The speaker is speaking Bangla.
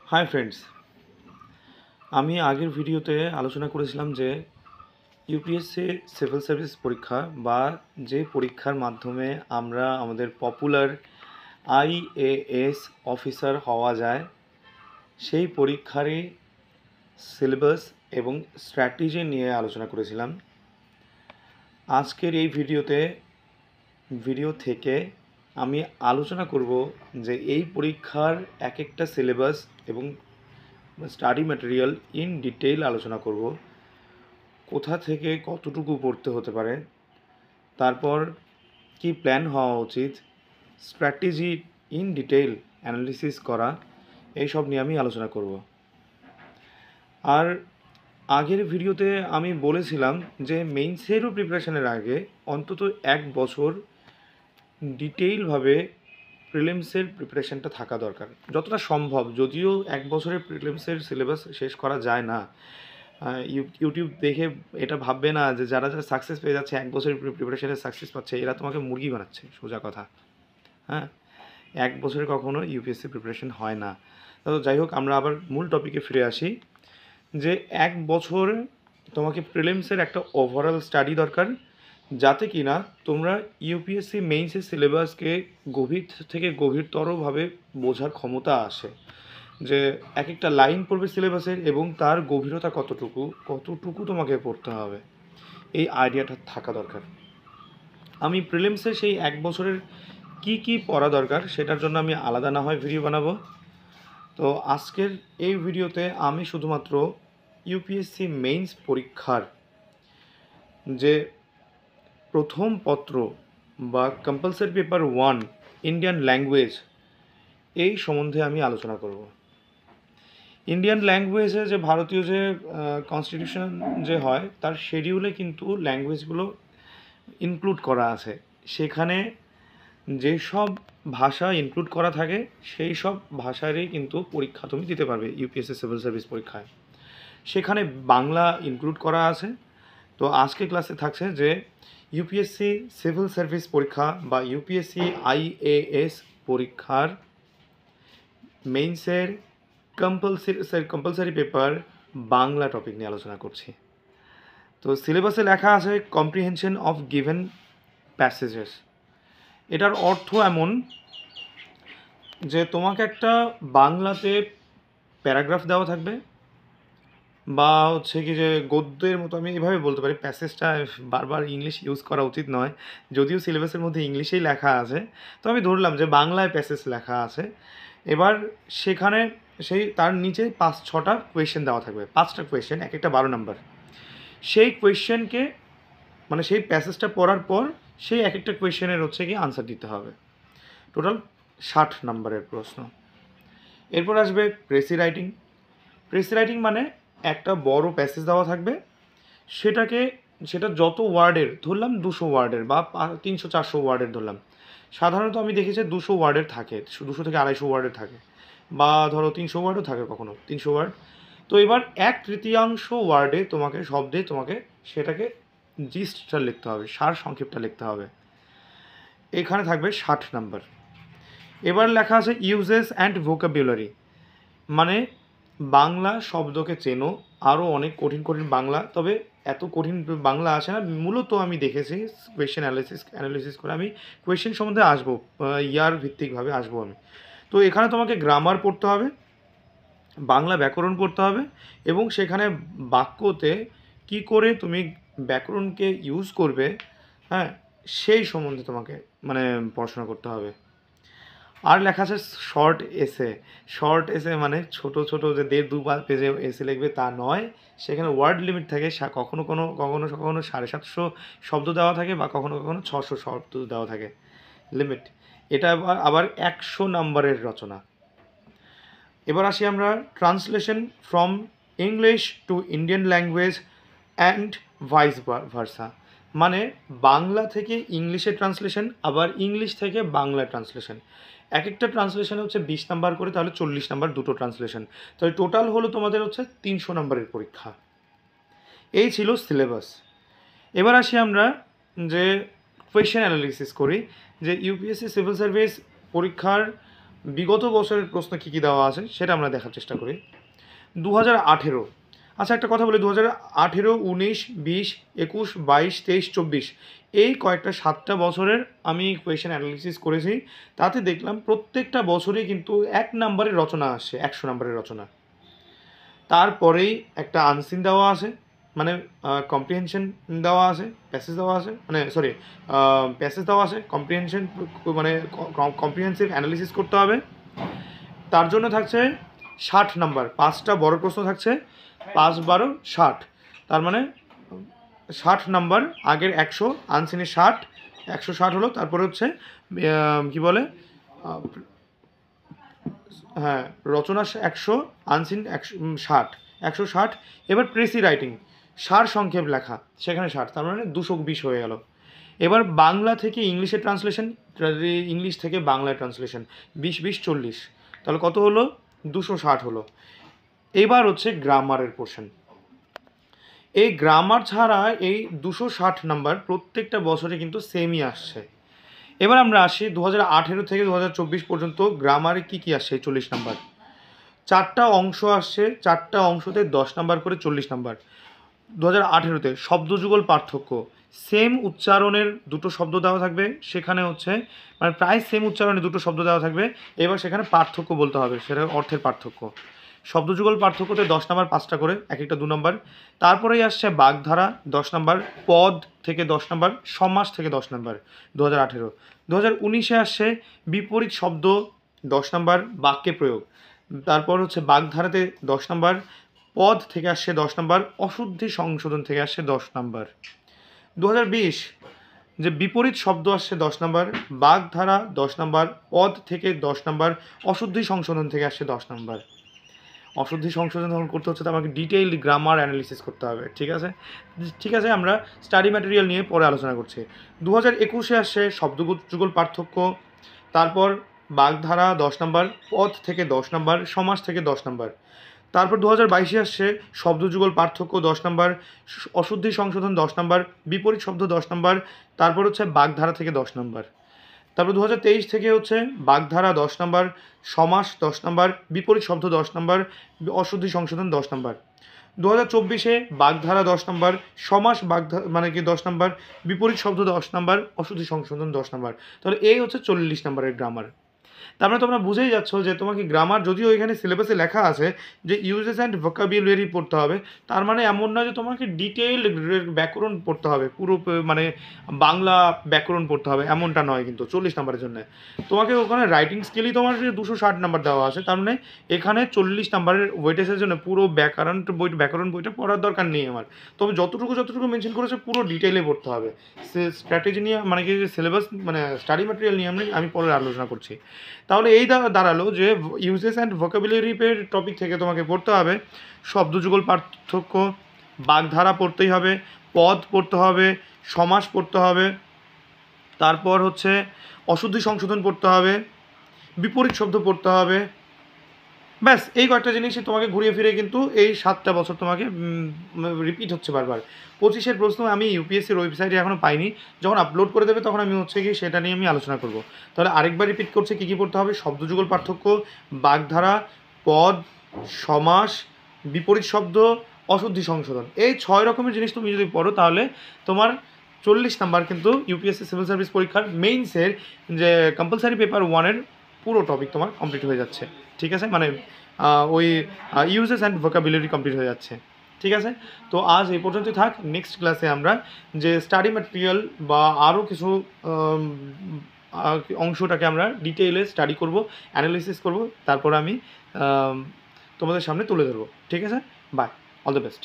হাই ফ্রেন্ডস, আমি আগের ভিডিওতে আলোচনা করেছিলাম যে ইউপিএসসি সিভিল সার্ভিস পরীক্ষা বা যে পরীক্ষার মাধ্যমে আমরা আমাদের পপুলার আইএএস অফিসার হওয়া যায় সেই পরীক্ষারই সিলেবাস এবং স্ট্র্যাটেজি নিয়ে আলোচনা করেছিলাম। আজকের এই ভিডিও থেকে আমি আলোচনা করব যে এই পরীক্ষার এক একটা সিলেবাস এবং স্টাডি ম্যাটেরিয়াল ইন ডিটেইল আলোচনা করব। কোথা থেকে কতটুকু পড়তে হতে পারে, তারপর কি প্ল্যান হওয়া উচিত, স্ট্র্যাটেজি ইন ডিটেইল অ্যানালিসিস করা, এইসব নিয়ে আমি আলোচনা করব। আর আগের ভিডিওতে আমি বলেছিলাম যে মেইনসেরও প্রিপারেশনের আগে অন্তত এক বছর ডিটেইলভাবে প্রিলিমসের প্রিপারেশনটা থাকা দরকার যতটা সম্ভব। যদিও এক বছরের প্রিলিমসের সিলেবাস শেষ করা যায় না, ইউটিউব দেখে এটা ভাববে না যে যারা যারা সাকসেস পেয়ে যাচ্ছে, এক বছরের প্রিপারেশনে সাকসেস পাচ্ছে, এরা তোমাকে মুরগি বানাচ্ছে, সোজা কথা। হ্যাঁ, এক বছরে কখনো ইউপিএসসি প্রিপারেশন হয় না। তো যাই হোক, আমরা আবার মূল টপিকে ফিরে আসি যে এক বছর তোমাকে প্রিলিমসের একটা ওভারঅল স্টাডি দরকার, যাতে কি না তোমরা ইউপিএসসি মেইনসের সিলেবাসকে গভীর থেকে গভীরতরভাবে বোঝার ক্ষমতা আসে। যে এক একটা লাইন পড়বে সিলেবাসের এবং তার গভীরতা কতটুকু তোমাকে পড়তে হবে, এই আইডিয়াটা থাকা দরকার। আমি প্রিলিমসে সেই এক বছরের কি পড়া দরকার সেটার জন্য আমি আলাদা না হয় ভিডিও বানাবো। তো আজকের এই ভিডিওতে আমি শুধুমাত্র ইউপিএসসি মেইনস পরীক্ষার যে প্রথম পত্র বা কম্পালসারি পেপার 1 ইন্ডিয়ান ল্যাঙ্গুয়েজ, এই সম্বন্ধে আমি আলোচনা করব। ইন্ডিয়ান ল্যাঙ্গুয়েজে যে ভারতীয় যে কনস্টিটিউশন যে হয় তার শিডিউলে কিন্তু ল্যাঙ্গুয়েজগুলো ইনক্লুড করা আছে। সেখানে যেসব ভাষা ইনক্লুড করা থাকে সেই সব ভাষারই কিন্তু পরীক্ষা তুমি দিতে পারবে ইউপিএসসি সিভিল সার্ভিস পরীক্ষায়। সেখানে বাংলা ইনক্লুড করা আছে। তো আজকে ক্লাসে থাকছে যে ইউপিএসসি সিভিল সার্ভিস পরীক্ষা বা ইউপিএসসি আইএএস পরীক্ষার মেইনসের কম্পালসারি পেপার বাংলা টপিক নিয়ে আলোচনা করছি। তো সিলেবাসে লেখা আছে কম্প্রিহেনশন অফ গিভেন প্যাসেজেস। এটার অর্থ এমন যে তোমাকে একটা বাংলাতে প্যারাগ্রাফ দেওয়া থাকবে, বা হচ্ছে কি যে গদ্যের মতো, আমি এভাবে বলতে পারি। প্যাসেজটা বারবার ইংলিশ ইউজ করা উচিত নয়, যদিও সিলেবাসের মধ্যে ইংলিশেই লেখা আছে। তো আমি ধরলাম যে বাংলায় প্যাসেজ লেখা আছে। এবার সেখানে সেই তার নিচে 5-6টা কোয়েশ্চেন দেওয়া থাকবে, 5টা কোয়েশ্চেন, এক একটা 12 নম্বর। সেই কোয়েশ্চেনকে মানে সেই প্যাসেজটা পড়ার পর সেই এক একটা কোয়েশ্চেনের হচ্ছে কি আনসার দিতে হবে। টোটাল 60 নম্বরের প্রশ্ন। এরপর আসবে প্রেসি রাইটিং মানে একটা বড় প্যাসেজ দেওয়া থাকবে, সেটা যত ওয়ার্ডের ধরলাম, 200 ওয়ার্ডের বা 300-400 ওয়ার্ডের ধরলাম। সাধারণত আমি দেখেছি 200 ওয়ার্ডের থাকে, 200 থেকে 250 ওয়ার্ডের থাকে, বা ধরো 300 ওয়ার্ডও থাকে কখনো, 300 ওয়ার্ড। তো এবার 1/3 ওয়ার্ডে শব্দে তোমাকে সেটাকে জিস্টটা লিখতে হবে, সার সংক্ষেপটা লিখতে হবে। এখানে থাকবে 60 নাম্বার। এবার লেখা আছে ইউজেস অ্যান্ড ভোকাবুলারি, মানে বাংলা শব্দকে চেনো। আরও অনেক কঠিন বাংলা, তবে এত কঠিন বাংলা আসে না। মূলত আমি দেখেছি কোয়েশ্চেন অ্যানালিসিস করে আমি কোয়েশ্চেন সম্বন্ধে আসবো, ইয়ার ভিত্তিকভাবে আসবো আমি। তো এখানে তোমাকে গ্রামার পড়তে হবে, বাংলা ব্যাকরণ পড়তে হবে, এবং সেখানে বাক্যতে কি করে তুমি ব্যাকরণকে ইউজ করবে, হ্যাঁ, সেই সম্বন্ধে তোমাকে পড়াশোনা করতে হবে। আর লেখা আছে শর্ট এসে মানে ছোট যে 1.5-2 পেজে এসে লিখবে তা নয়। সেখানে ওয়ার্ড লিমিট থাকে, কখনো 750 শব্দ দেওয়া থাকে, বা কখনো 600 শব্দ দেওয়া থাকে লিমিট। এটা আবার 100 নম্বরের রচনা। এবার আসি আমরা translation from English to Indian language and vice versa, মানে বাংলা থেকে ইংলিশে ট্রান্সলেশন, আবার ইংলিশ থেকে বাংলা ট্রান্সলেশন। এক একটা ট্রান্সলেশনে হচ্ছে 20 নাম্বার করে, তাহলে 40 নাম্বার দুটো ট্রান্সলেশন। তাহলে টোটাল হলো তোমাদের হচ্ছে 300 নাম্বারের পরীক্ষা। এই ছিল সিলেবাস। এবার আসি আমরা যে কোয়েশ্চেন অ্যানালিসিস করি, যে ইউপিএসসি সিভিল সার্ভিস পরীক্ষার বিগত বছরের প্রশ্ন কী কী দেওয়া আছে সেটা আমরা দেখার চেষ্টা করি। 2018, আচ্ছা একটা কথা বলি, 2018, 19, 20, 21, 22, 23, 24 এই কয়েকটা 7টা বছরের আমি কোয়েশ্চেন অ্যানালিসিস করেছি। তাতে দেখলাম প্রত্যেকটা বছরেই কিন্তু 1 নম্বরের রচনা আসছে, 100 নম্বরের রচনা। তারপরেই একটা আনসিন দেওয়া আছে, মানে কম্প্রিহেনশন দেওয়া আছে, প্যাসেজ দেওয়া আছে, মানে সরি প্যাসেজ দেওয়া আছে, কম্প্রিহেনশন মানে কম্প্রিহেন্সিভ অ্যানালিসিস করতে হবে। তার জন্য থাকছে 60 নাম্বার, 5টা বড় প্রশ্ন থাকছে, 5, 12, 60, তার মানে 60 নাম্বার। আগের 100, আনসিনে 60, 160 হলো। তারপরে হচ্ছে কি বলে, হ্যাঁ রচনা 100, আনসিন 160, 160। এবার প্রেসি রাইটিং, সার সংক্ষেপ লেখা, সেখানে 60, তার মানে 220 হয়ে গেল। এবার বাংলা থেকে ইংলিশে ট্রান্সলেশন, ইংলিশ থেকে বাংলায় ট্রান্সলেশন, 20, 20, 40, তাহলে কত হলো, 260 হলো। এবার হচ্ছে গ্রামারের পোর্শন। এই গ্রামার ছাড়া এই 260 নাম্বার প্রত্যেকটা বছরে কিন্তু সেমই আসছে। এবার আমরা আসি 2018 থেকে 2024 পর্যন্ত গ্রামারে কী কী আসছে, 40 নাম্বার। 4টা অংশ আসছে, 4টা অংশতে 10 নাম্বার করে, 40 নাম্বার। 2018-তে শব্দযুগল পার্থক্য, সেম উচ্চারণের দুটো শব্দ দেওয়া থাকবে, সেখানে হচ্ছে মানে প্রায় সেম উচ্চারণে দুটো শব্দ দেওয়া থাকবে, এবার সেখানে পার্থক্য বলতে হবে, সেটা অর্থের পার্থক্য। শব্দযুগল পার্থক্যতে 10 নাম্বার, 5টা করে, এক একটা 2 নাম্বার। তারপরেই আসছে বাগধারা 10 নাম্বার, পদ থেকে 10 নাম্বার, সমাস থেকে 10 নাম্বার 2018। 2019-এ আসছে বিপরীত শব্দ 10 নাম্বার, বাক্যে প্রয়োগ। তারপর হচ্ছে বাগধারাতে 10 নাম্বার, পদ থেকে আসছে 10 নাম্বার, অশুদ্ধি সংশোধন থেকে আসছে 10 নাম্বার। 2020 যে বিপরীত শব্দ আসছে 10 নাম্বার, বাগধারা 10 নাম্বার, পদ থেকে 10 নাম্বার, অশুদ্ধি সংশোধন থেকে আসছে 10 নাম্বার। অশুদ্ধি সংশোধন যখন করতে হচ্ছে তো আমাকে ডিটেইলড গ্রামার অ্যানালিসিস করতে হবে, ঠিক আছে। ঠিক আছে, আমরা স্টাডি ম্যাটেরিয়াল নিয়ে পরে আলোচনা করছি। 2021-এ আসছে শব্দযুগল পার্থক্য, তারপর বাগধারা 10 নাম্বার, পদ থেকে 10 নাম্বার, সমাস থেকে 10 নাম্বার। তারপর 2022-এ আসছে শব্দযুগল পার্থক্য 10 নাম্বার, অশুদ্ধি সংশোধন 10 নাম্বার, বিপরীত শব্দ 10 নাম্বার, তারপর হচ্ছে বাগধারা থেকে 10 নাম্বার। তারপর 2023 থেকে হচ্ছে বাগধারা 10 নাম্বার, সমাস 10 নাম্বার, বিপরীত শব্দ 10 নাম্বার, অশুদ্ধি সংশোধন 10 নাম্বার। 2024-এ বাগধারা 10 নাম্বার, সমাস মানে কি 10 নাম্বার, বিপরীত শব্দ 10 নাম্বার, অশুদ্ধি সংশোধন 10 নাম্বার। তাহলে এই হচ্ছে 40 নাম্বারের গ্রামার। তার মানে তোমরা বুঝেই যাচ্ছ যে তোমাকে গ্রামার, যদিও এখানে সিলেবাসে লেখা আছে যে ইউজেস অ্যান্ড ভোকাবুলারি পড়তে হবে, তার মানে এমন নয় যে তোমাকে ডিটেইলড ব্যাকরণ পড়তে হবে, পুরো মানে বাংলা ব্যাকরণ পড়তে হবে, এমনটা নয় কিন্তু 40 নাম্বারের জন্য। তোমাকে ওখানে রাইটিং স্কিলই তোমার 260 নাম্বার দেওয়া আছে, তার মানে এখানে 40 নাম্বারের ওয়েটেজের জন্য পুরো ব্যাকরণ বইটা পড়ার দরকার নেই আমার। তবে যতটুকু মেনশন করেছে পুরো ডিটেইলে পড়তে হবে। স্ট্র্যাটেজি নিয়ে মানে কি সিলেবাস মানে স্টাডি ম্যাটেরিয়াল নিয়ে আমি পরে আলোচনা করছি। তাহলে এই দাঁড়ালো যে ইউজেস অ্যান্ড ভোকাবুলারির টপিক থেকে তোমাকে পড়তে হবে শব্দযুগল পার্থক্য, বাগধারা পড়তেই হবে, পদ পড়তে হবে, সমাস পড়তে হবে, তারপর হচ্ছে অশুদ্ধি সংশোধন পড়তে হবে, বিপরীত শব্দ পড়তে হবে। ব্যাস এই কয়েকটা জিনিসই তোমাকে ঘুরিয়ে ফিরে কিন্তু এই 7টা বছর তোমাকে রিপিট হচ্ছে বারবার। 25-এর প্রশ্ন আমি ইউপিএসসির ওয়েবসাইটে এখনও পাইনি, যখন আপলোড করে দেবে তখন আমি হচ্ছে কি সেটা নিয়ে আমি আলোচনা করব। তাহলে আরেকবার রিপিট করছে কী কী পড়তে হবে, শব্দযুগল পার্থক্য, বাগধারা, পদ, সমাস, বিপরীত শব্দ, অশুদ্ধি সংশোধন। এই 6 রকমের জিনিস তুমি যদি পড়ো তাহলে তোমার 40 নাম্বার কিন্তু ইউপিএসসি সিভিল সার্ভিস পরীক্ষার মেইনসের যে কম্পালসারি পেপার 1-এর পুরো টপিক তোমার কমপ্লিট হয়ে যাচ্ছে, ঠিক আছে। মানে ওই ইউজেস অ্যান্ড ভোকাবুলারি কমপ্লিট হয়ে যাচ্ছে, ঠিক আছে। তো আজ এই পর্যন্তই থাক। নেক্সট ক্লাসে আমরা যে স্টাডি ম্যাটেরিয়াল বা আরও কিছু অংশটাকে আমরা ডিটেইলে স্টাডি করব, অ্যানালিসিস করব, তারপর আমি তোমাদের সামনে তুলে ধরবো, ঠিক আছে। Bye, all the best.